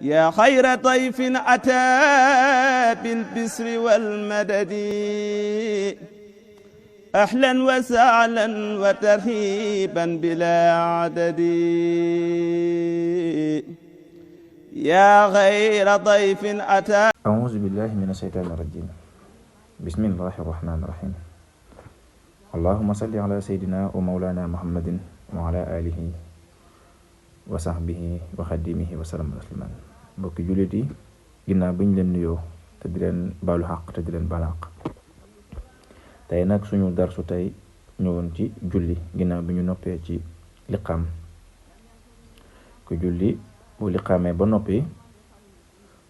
yaa xayra dayfin ataa bil bisri wal madadi ahlan wa sahlan wa tarhiban bilaa adadi yaa xayra dayfin ataa. Auzu billahi mina shaytaani rajiim. Bismillahi rahmaani rahiim. Allahumma salli ala sayyidina wa mawlana Muhammadin wa ala alihi wa sahbihi wa xadimihi wa sallam tasliman. Mbokki jullit yi, ginnaaw bi ñu leen nuyoo te di leen baalu xaq te di leen baal xaq, tey nag suñu darsu tey ñëwoon ci julli ginnaaw bi ñu noppee ci liqaam. ku julli bu liqaamee ba noppi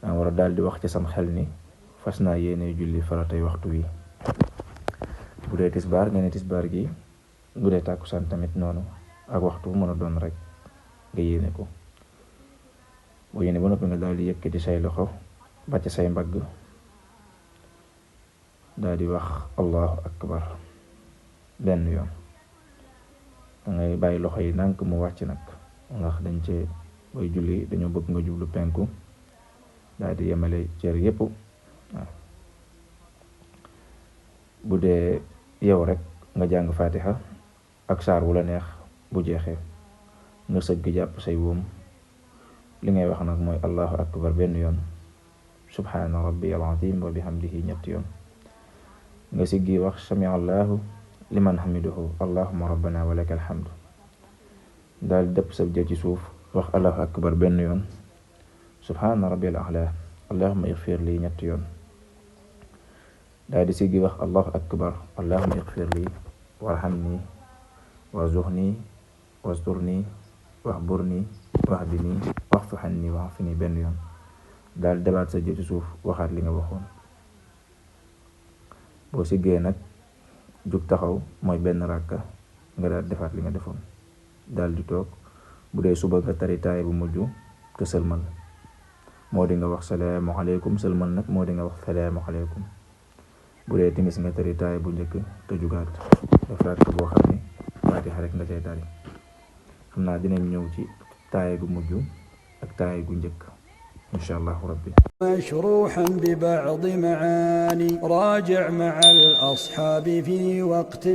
danga war a daal di wax ci sam xel ni fas naa yéene julli faratay waxtu wi. bu dee tisbaar nga ne tisbaar gi, bu dee tàkkusaan tamit noonu, ak waxtu bu mën a doon rek nga yéene ko. boo yéene ba noppi nga daal di yëkkati say loxo ba ci say mbagg, daal di wax allahu akbar benn yoon. dangay bàyyi loxo yi ndànk mu wàcc nag, ndax dañ cee booy julli dañoo bëgg nga jublu penku, daal di yemale cër yépp. waaw bu dee yow rek nga jàng fatiha ak saar wu la neex. bu jeexee nga sëgg jàpp say wóom. li ngay wax nag mooy allahu akbar benn yoon, subhaana rabbiyal azim wa bihamdihi ñetti yoon. nga siggi wax sami allahu liman hamiduhu allahumma rabbana wa lakal hamdu. daal dëpp sa jë ci suuf wax allahu akbar benn yoon, subhaana rabbiyal a'la allahumma ighfir li ñetti yoon. daal di siggi wax allahu akbar allahumma ighfir li warhamni warzuqni wasturni wahburni wahdini wa'fu anni wa'afini benn yoon. daal debaat sa jë ci suuf waxaat li nga waxoon. boo siggee nag jug taxaw mooy benn ràkka, nga daal defaat li nga defoon. daal di toog. bu dee suba nga tari taay bu mujj te sëlmal, moo di nga wax salaamu aleykum. sëlmal nag moo di nga wax salaamu aleykum. bu dee timis nga tari taay bu njëkk te jugaat def ràkk boo xam ne faatiha rek nga cay tari. xam naa dinañ ñëw ci taay gu mujj ak taay gu njëkk insha allahu rabbi. مشروحا ببعض معاني راجع مع الأصحاب في وقت